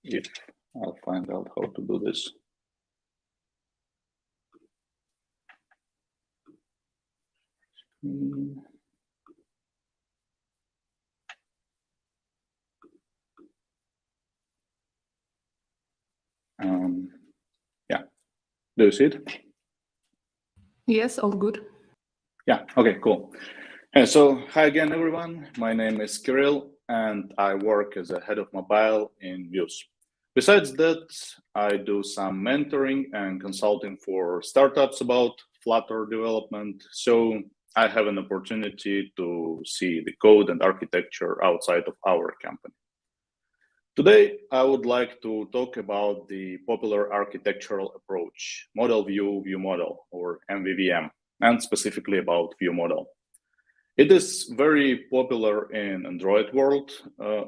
if I'll find out how to do this. Yeah, do you see it? Yes, all good. Yeah, okay, cool. So hi again, everyone. My name is Kirill, and I work as a head of mobile in Mews. Besides that, I do some mentoring and consulting for startups about Flutter development. So I have an opportunity to see the code and architecture outside of our company. Today, I would like to talk about the popular architectural approach, model view, view model, or MVVM, and specifically about ViewModel. It is very popular in Android world,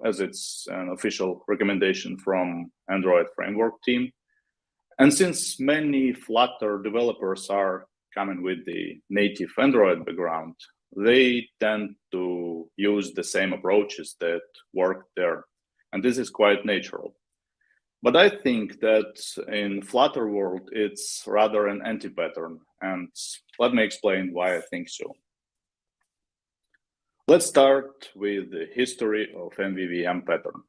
as it's an official recommendation from Android framework team. And since many Flutter developers are coming with the native Android background, they tend to use the same approaches that work there. And this is quite natural. But I think that in Flutter world, it's rather an anti-pattern. And let me explain why I think so. Let's start with the history of MVVM pattern.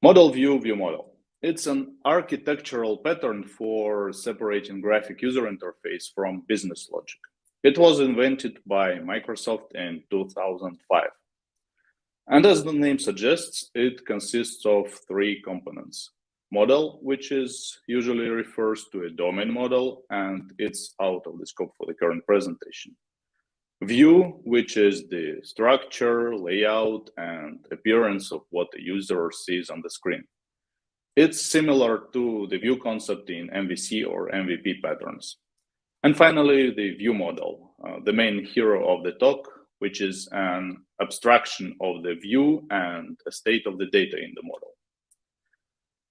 Model view, view model. It's an architectural pattern for separating graphic user interface from business logic. It was invented by Microsoft in 2005. And as the name suggests, it consists of three components. Model, which is usually refers to a domain model, and it's out of the scope for the current presentation. View, which is the structure, layout, and appearance of what the user sees on the screen. It's similar to the view concept in MVC or MVP patterns. And finally, the view model, the main hero of the talk, which is an abstraction of the view and a state of the data in the model.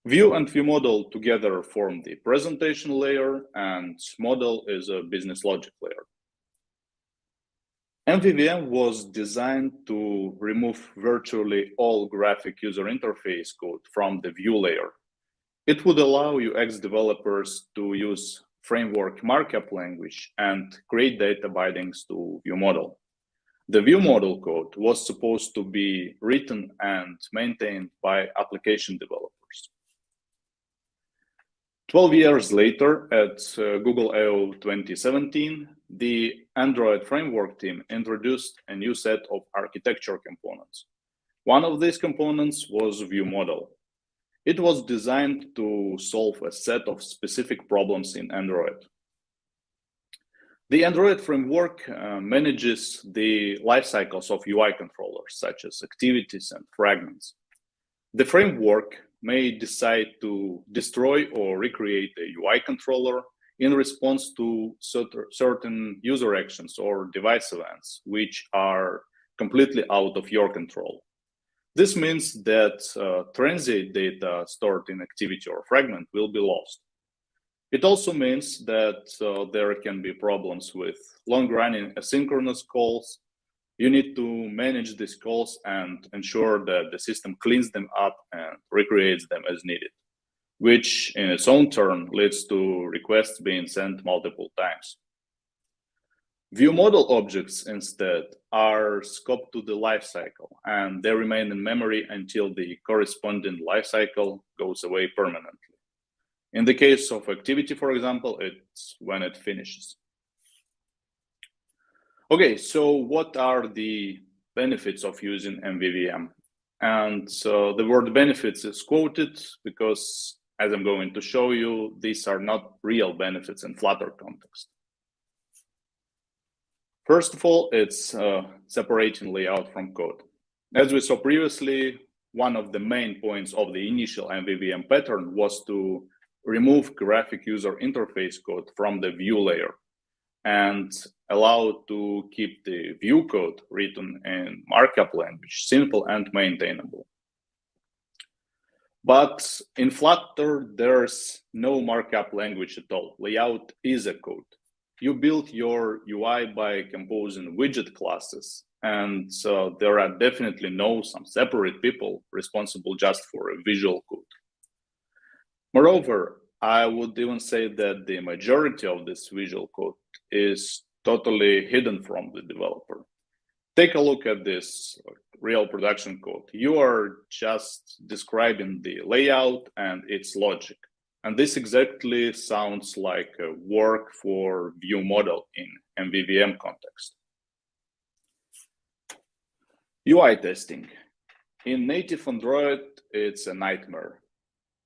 View and view model together form the presentation layer, and model is a business logic layer. MVVM was designed to remove virtually all graphic user interface code from the view layer. It would allow UX developers to use framework markup language and create data bindings to ViewModel. The ViewModel code was supposed to be written and maintained by application developers. 12 years later, at Google I/O 2017, the Android framework team introduced a new set of architecture components. One of these components was ViewModel. It was designed to solve a set of specific problems in Android. The Android framework manages the life cycles of UI controllers, such as activities and fragments. The framework may decide to destroy or recreate a UI controller in response to certain user actions or device events, which are completely out of your control. This means that transient data stored in activity or fragment will be lost. It also means that there can be problems with long-running asynchronous calls. You need to manage these calls and ensure that the system cleans them up and recreates them as needed, which in its own turn leads to requests being sent multiple times. ViewModel objects instead are scoped to the lifecycle, and they remain in memory until the corresponding lifecycle goes away permanently. In the case of activity, for example, it's when it finishes. Okay, so what are the benefits of using MVVM? And so the word benefits is quoted because, as I'm going to show you, these are not real benefits in Flutter context. First of all, it's separating layout from code. As we saw previously, one of the main points of the initial MVVM pattern was to remove graphic user interface code from the view layer and allow to keep the view code written in markup language simple and maintainable. But in Flutter, there's no markup language at all. Layout is a code. You build your UI by composing widget classes and so there are definitely some separate people responsible just for a visual code. Moreover, I would even say that the majority of this visual code is totally hidden from the developer. Take a look at this real production code. You are just describing the layout and its logic. And this exactly sounds like work for ViewModel in MVVM context. UI testing. In native Android, it's a nightmare.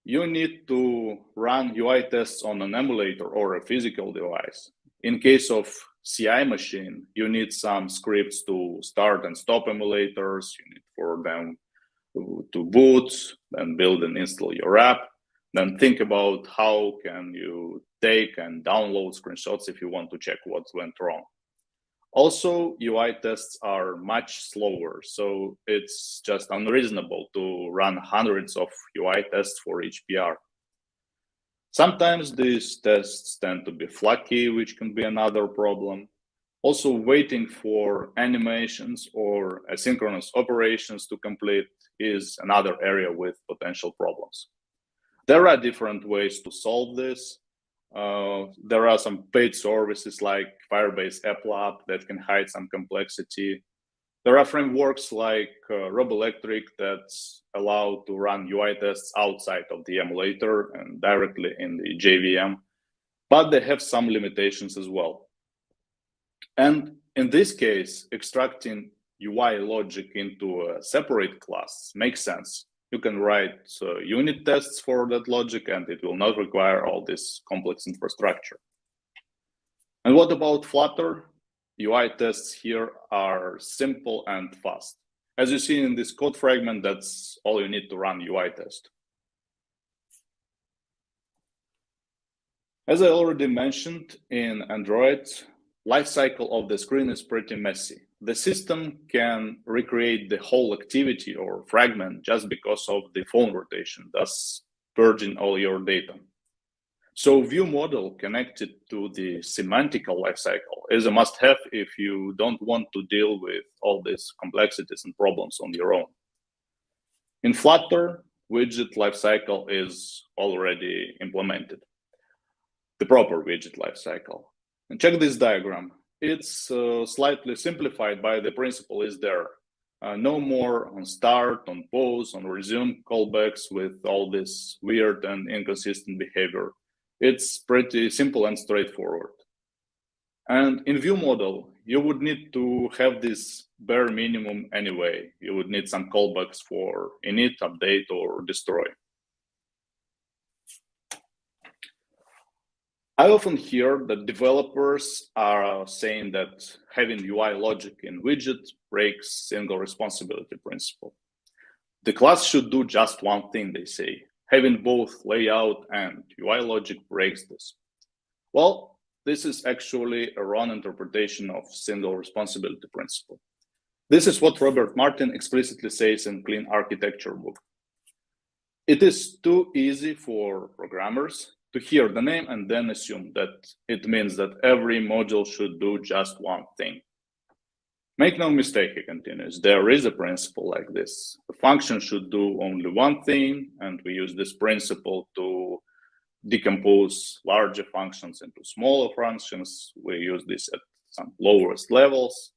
You need to run UI tests on an emulator or a physical device. In case of CI machine, you need some scripts to start and stop emulators. You need for them to boot, then build and install your app. Then think about how can you take and download screenshots if you want to check what went wrong. Also, UI tests are much slower, so it's just unreasonable to run hundreds of UI tests for each PR. Sometimes these tests tend to be flaky, which can be another problem. Also, waiting for animations or asynchronous operations to complete is another area with potential problems. There are different ways to solve this. There are some paid services like Firebase App Lab that can hide some complexity. There are frameworks like Roboelectric that allow to run UI tests outside of the emulator and directly in the JVM, but they have some limitations as well. And in this case, extracting UI logic into a separate class makes sense. You can write unit tests for that logic, and it will not require all this complex infrastructure. And what about Flutter? UI tests here are simple and fast. As you see in this code fragment, that's all you need to run UI test. As I already mentioned, in Android, lifecycle of the screen is pretty messy. The system can recreate the whole activity or fragment just because of the phone rotation, thus purging all your data. So ViewModel connected to the semantical lifecycle is a must-have if you don't want to deal with all these complexities and problems on your own. In Flutter, widget lifecycle is already implemented, the proper widget lifecycle. And check this diagram. It's slightly simplified, by the principle is there. No more on start, on pause, on resume callbacks with all this weird and inconsistent behavior. It's pretty simple and straightforward. And in ViewModel, you would need to have this bare minimum anyway. You would need some callbacks for init, update, or destroy. I often hear that developers are saying that having UI logic in widget breaks single responsibility principle. The class should do just one thing, they say. Having both layout and UI logic breaks this. Well, this is actually a wrong interpretation of single responsibility principle. This is what Robert Martin explicitly says in Clean Architecture book. It is too easy for programmers to hear the name and then assume that it means that every module should do just one thing. Make no mistake, he continues, there is a principle like this. The function should do only one thing, and we use this principle to decompose larger functions into smaller functions. We use this at some lowest levels.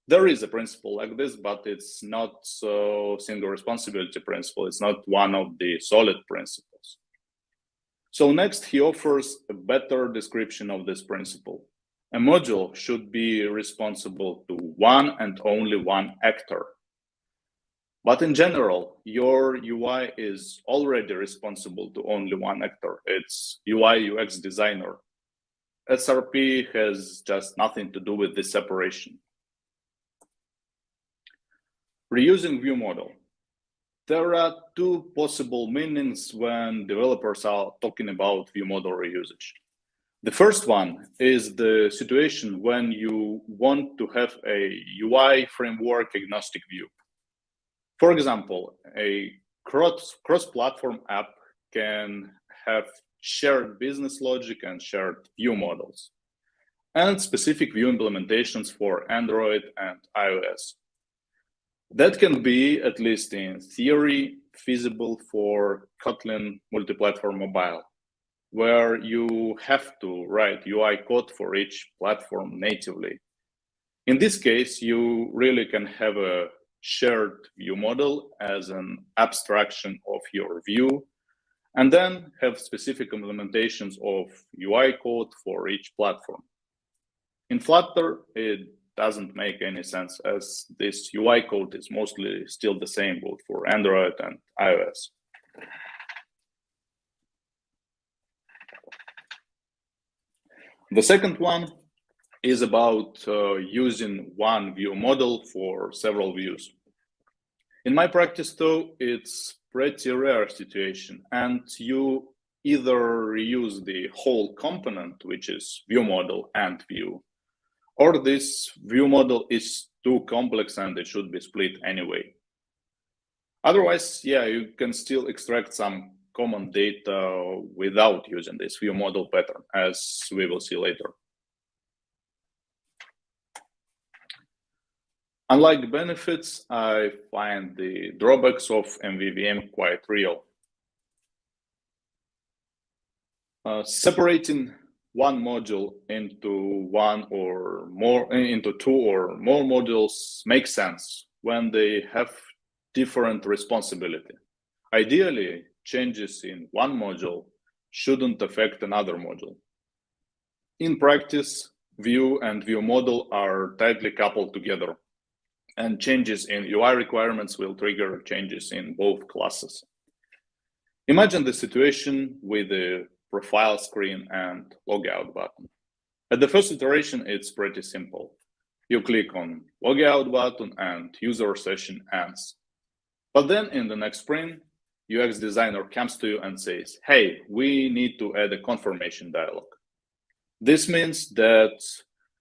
There is a principle like this, but it's not so single responsibility principle. It's not one of the solid principles. So next, he offers a better description of this principle. A module should be responsible to one and only one actor. But in general, your UI is already responsible to only one actor. It's UI UX designer. SRP has just nothing to do with this separation. Reusing ViewModel. There are two possible meanings when developers are talking about ViewModel reusage. The first one is the situation when you want to have a UI framework agnostic view. For example, a cross-platform app can have shared business logic and shared view models, and specific view implementations for Android and iOS. That can be, at least in theory, feasible for Kotlin multi-platform mobile, where you have to write UI code for each platform natively. In this case, you really can have a shared view model as an abstraction of your view, and then have specific implementations of UI code for each platform. In Flutter, it doesn't make any sense, as this UI code is mostly still the same both for Android and iOS. The second one is about using one view model for several views. In my practice, though, it's pretty rare situation, and you either reuse the whole component, which is view model and view, or this view model is too complex and it should be split anyway. Otherwise, yeah, you can still extract some common data without using this view model pattern, as we will see later. Unlike benefits, I find the drawbacks of MVVM quite real. Separating one module into two or more modules makes sense when they have different responsibility. Ideally, changes in one module shouldn't affect another module. In practice, view and view model are tightly coupled together, and changes in UI requirements will trigger changes in both classes. Imagine the situation with the profile screen and logout button. At the first iteration, it's pretty simple. You click on logout button and user session ends. But then in the next sprint, UX designer comes to you and says, hey, we need to add a confirmation dialog. This means that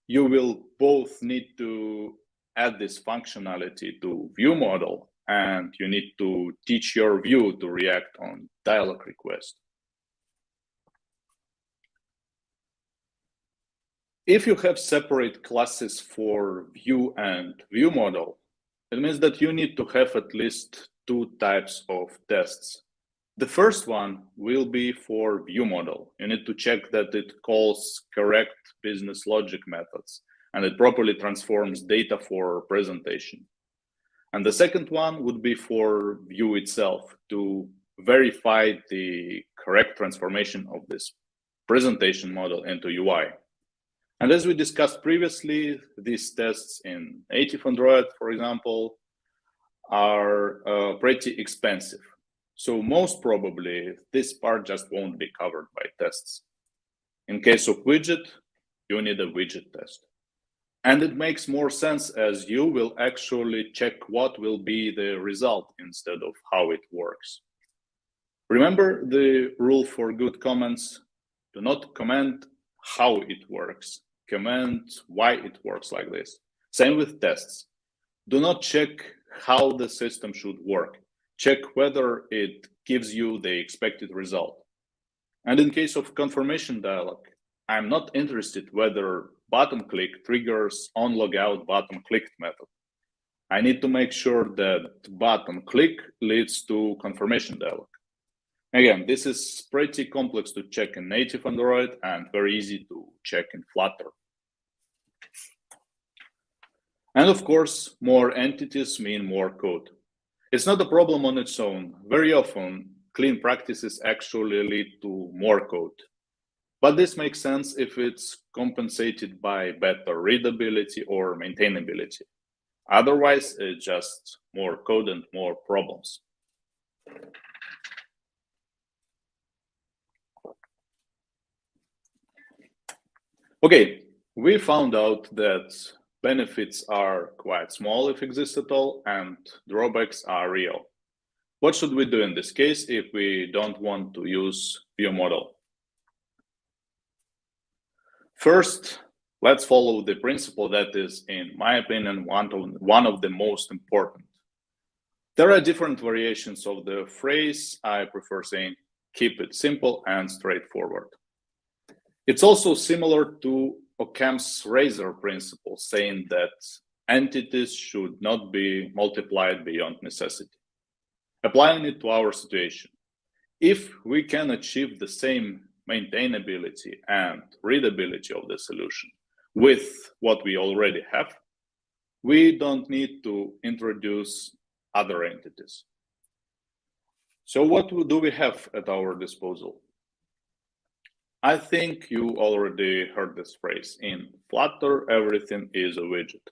you will both need to add this functionality to view model, and you need to teach your view to react on dialog request. If you have separate classes for view and view model, it means that you need to have at least two types of tests. The first one will be for view model. You need to check that it calls correct business logic methods and it properly transforms data for presentation. And the second one would be for view itself to verify the correct transformation of this presentation model into UI. And as we discussed previously, these tests in native Android, for example, are pretty expensive. So most probably, this part just won't be covered by tests. In case of widget, you need a widget test. And it makes more sense as you will actually check what will be the result instead of how it works. Remember the rule for good comments? Do not comment how it works. Comment why it works like this. Same with tests. Do not check how the system should work. Check whether it gives you the expected result. And in case of confirmation dialog, I'm not interested whether button click triggers on logout button clicked method. I need to make sure that button click leads to confirmation dialog. Again, this is pretty complex to check in native Android and very easy to check in Flutter. And of course, more entities mean more code. It's not a problem on its own. Very often, clean practices actually lead to more code. But this makes sense if it's compensated by better readability or maintainability. Otherwise, it's just more code and more problems. Okay, we found out that benefits are quite small if exist at all, and drawbacks are real. What should we do in this case if we don't want to use ViewModel? First, let's follow the principle that is, in my opinion, one of the most important. There are different variations of the phrase. I prefer saying, keep it simple and straightforward. It's also similar to Occam's razor principle, saying that entities should not be multiplied beyond necessity. Applying it to our situation, if we can achieve the same maintainability and readability of the solution with what we already have, we don't need to introduce other entities. So what do we have at our disposal? I think you already heard this phrase. In Flutter, everything is a widget.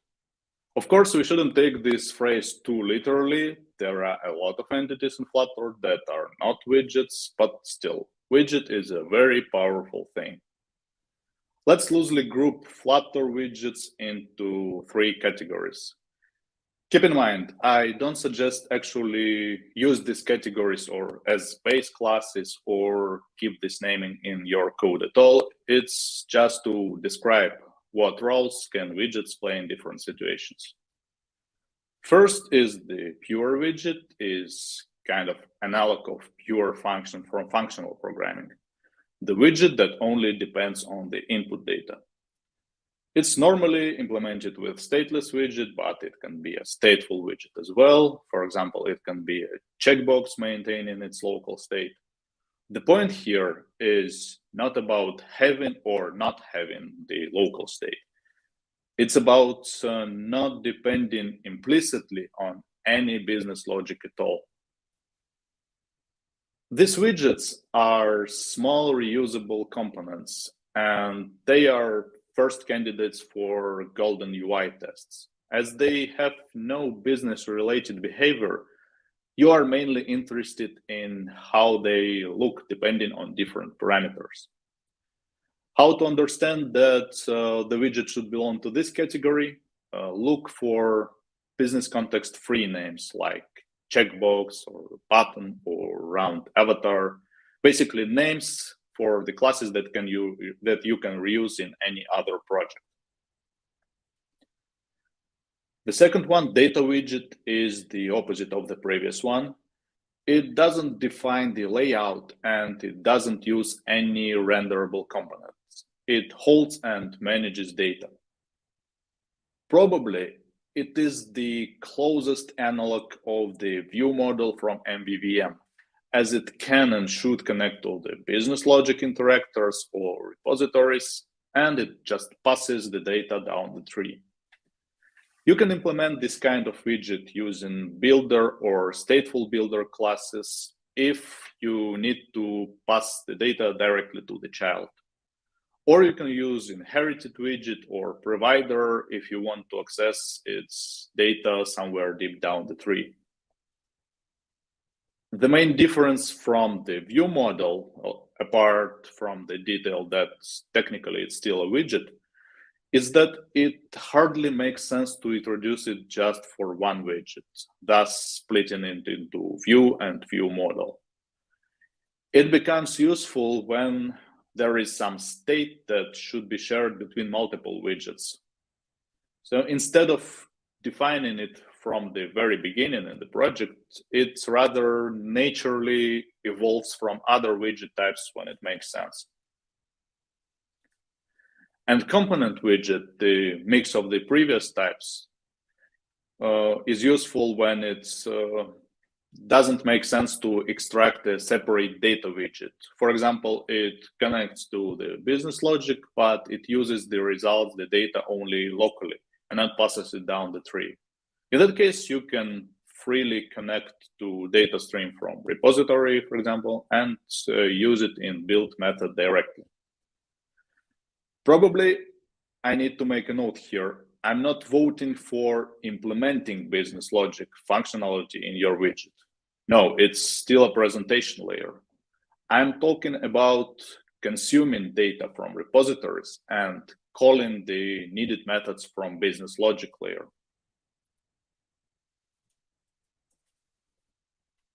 Of course, we shouldn't take this phrase too literally. There are a lot of entities in Flutter that are not widgets, but still, widget is a very powerful thing. Let's loosely group Flutter widgets into 3 categories. Keep in mind, I don't suggest actually use these categories or as base classes or keep this naming in your code at all. It's just to describe what roles can widgets play in different situations. First is the pure widget, is kind of analog of pure function from functional programming. The widget that only depends on the input data. It's normally implemented with stateless widget, but it can be a stateful widget as well. For example, it can be a checkbox maintaining its local state. The point here is not about having or not having the local state. It's about not depending implicitly on any business logic at all. These widgets are small reusable components, and they are first candidates for golden UI tests. As they have no business-related behavior, you are mainly interested in how they look depending on different parameters. How to understand that the widget should belong to this category? Look for business context-free names like checkbox or button or round avatar, basically names for the classes that you can reuse in any other project. The second one, data widget, is the opposite of the previous one. It doesn't define the layout and it doesn't use any renderable components. It holds and manages data. Probably it is the closest analog of the ViewModel from MVVM, as it can and should connect to the business logic interactors or repositories, and it just passes the data down the tree. You can implement this kind of widget using builder or stateful builder classes if you need to pass the data directly to the child. Or you can use inherited widget or provider if you want to access its data somewhere deep down the tree. The main difference from the ViewModel, apart from the detail that technically it's still a widget, is that it hardly makes sense to introduce it just for one widget, thus splitting it into View and ViewModel. It becomes useful when there is some state that should be shared between multiple widgets. So instead of defining it from the very beginning in the project, it rather naturally evolves from other widget types when it makes sense. And component widget, the mix of the previous types, is useful when it doesn't make sense to extract a separate data widget. For example, it connects to the business logic, but it uses the results, the data only locally, and then passes it down the tree. In that case, you can freely connect to data stream from repository, for example, and use it in build method directly. Probably I need to make a note here. I'm not voting for implementing business logic functionality in your widget. No, it's still a presentation layer. I'm talking about consuming data from repositories and calling the needed methods from business logic layer.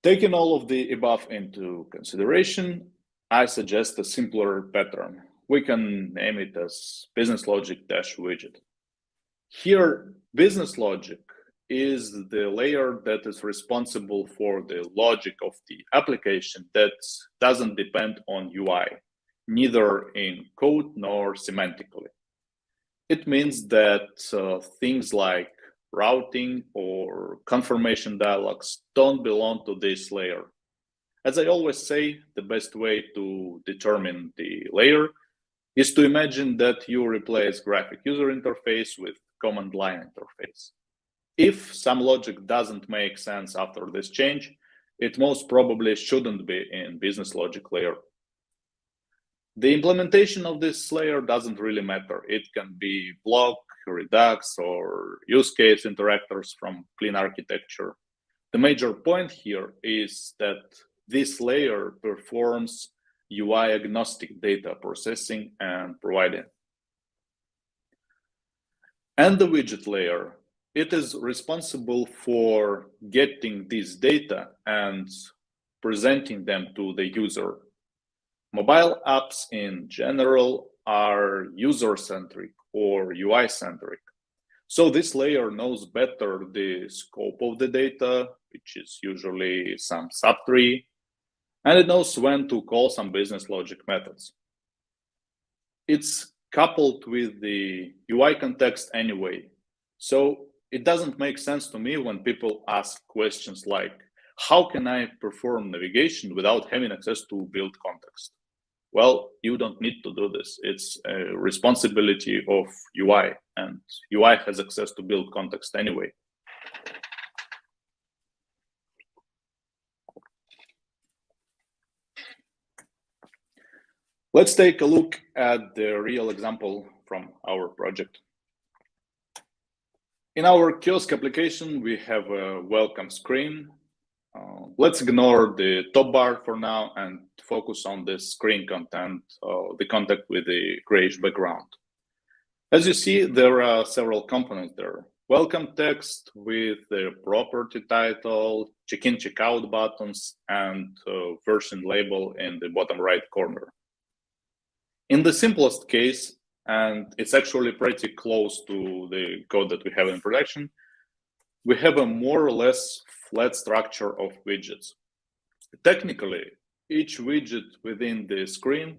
Taking all of the above into consideration, I suggest a simpler pattern. We can name it as business logic-widget. Here, business logic is the layer that is responsible for the logic of the application that doesn't depend on UI, neither in code nor semantically. It means that things like routing, or confirmation dialogues don't belong to this layer. As I always say, the best way to determine the layer is to imagine that you replace graphic user interface with command line interface. If some logic doesn't make sense after this change, it most probably shouldn't be in business logic layer. The implementation of this layer doesn't really matter. It can be block, Redux, or use case interactors from clean architecture. The major point here is that this layer performs UI agnostic data processing and providing. And the widget layer, it is responsible for getting this data and presenting them to the user. Mobile apps in general are user-centric or UI-centric. So this layer knows better the scope of the data, which is usually some subtree, and it knows when to call some business logic methods. It's coupled with the UI context anyway. So it doesn't make sense to me when people ask questions like, how can I perform navigation without having access to build context? Well, you don't need to do this. It's a responsibility of UI, and UI has access to build context anyway. Let's take a look at the real example from our project. In our kiosk application, we have a welcome screen. Let's ignore the top bar for now and focus on the screen content, the content with the grayish background. As you see, there are several components there. Welcome text with the property title, check-in, check-out buttons, and version label in the bottom right corner. In the simplest case, and it's actually pretty close to the code that we have in production, we have a more or less flat structure of widgets. Technically, each widget within the screen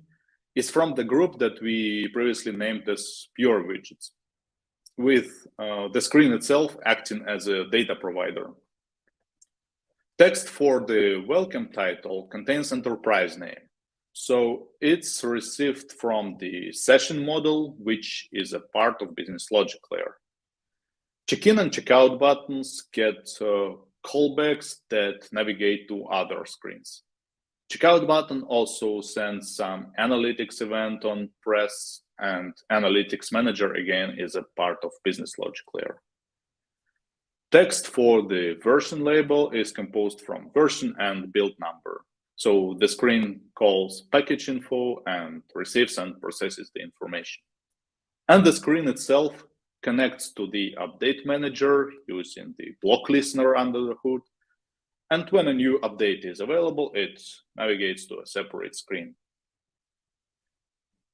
is from the group that we previously named as pure widgets, with the screen itself acting as a data provider. Text for the welcome title contains enterprise name. So it's received from the session model, which is a part of business logic layer. Check-in and check-out buttons get callbacks that navigate to other screens. Checkout button also sends some analytics event on press, and analytics manager again is a part of business logic layer. Text for the version label is composed from version and build number. So the screen calls package info and receives and processes the information. And the screen itself connects to the update manager using the block listener under the hood. And when a new update is available, it navigates to a separate screen.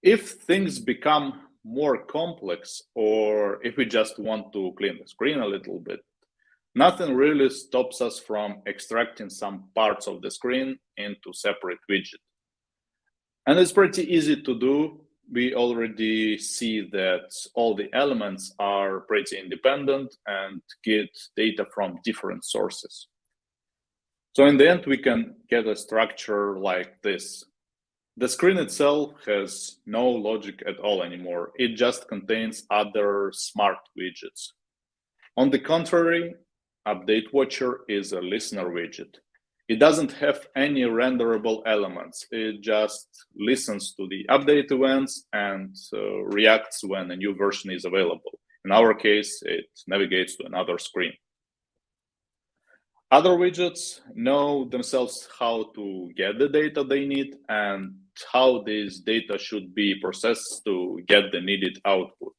If things become more complex, or if we just want to clean the screen a little bit, nothing really stops us from extracting some parts of the screen into separate widget. And it's pretty easy to do. We already see that all the elements are pretty independent and get data from different sources. So in the end, we can get a structure like this. The screen itself has no logic at all anymore. It just contains other smart widgets. On the contrary, Update Watcher is a listener widget. It doesn't have any renderable elements. It just listens to the update events and reacts when a new version is available. In our case, it navigates to another screen. Other widgets know themselves how to get the data they need and how this data should be processed to get the needed output.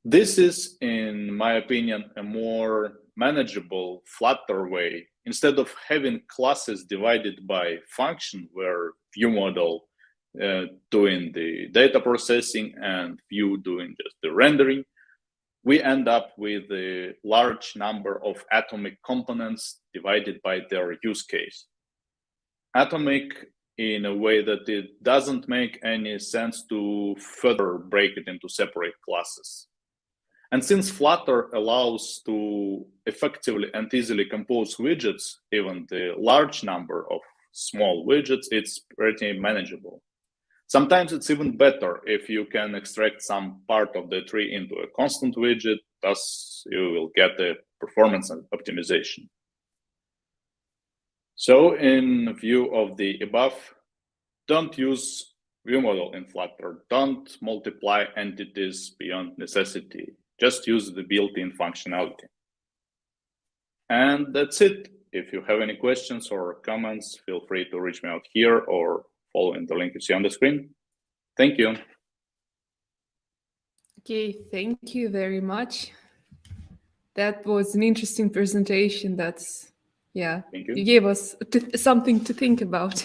This is, in my opinion, a more manageable, flatter way. Instead of having classes divided by function, where ViewModel doing the data processing and View doing just the rendering, we end up with a large number of atomic components divided by their use case. Atomic in a way that it doesn't make any sense to further break it into separate classes. And since Flutter allows to effectively and easily compose widgets, even the large number of small widgets, it's pretty manageable. Sometimes it's even better if you can extract some part of the tree into a constant widget, thus you will get a performance optimization. So in view of the above, don't use ViewModel in Flutter. Don't multiply entities beyond necessity. Just use the built-in functionality. And that's it. If you have any questions or comments, feel free to reach me out here or following the link you see on the screen. Thank you. Okay, thank you very much. That was an interesting presentation. Yeah, Thank you. You gave us something to think about.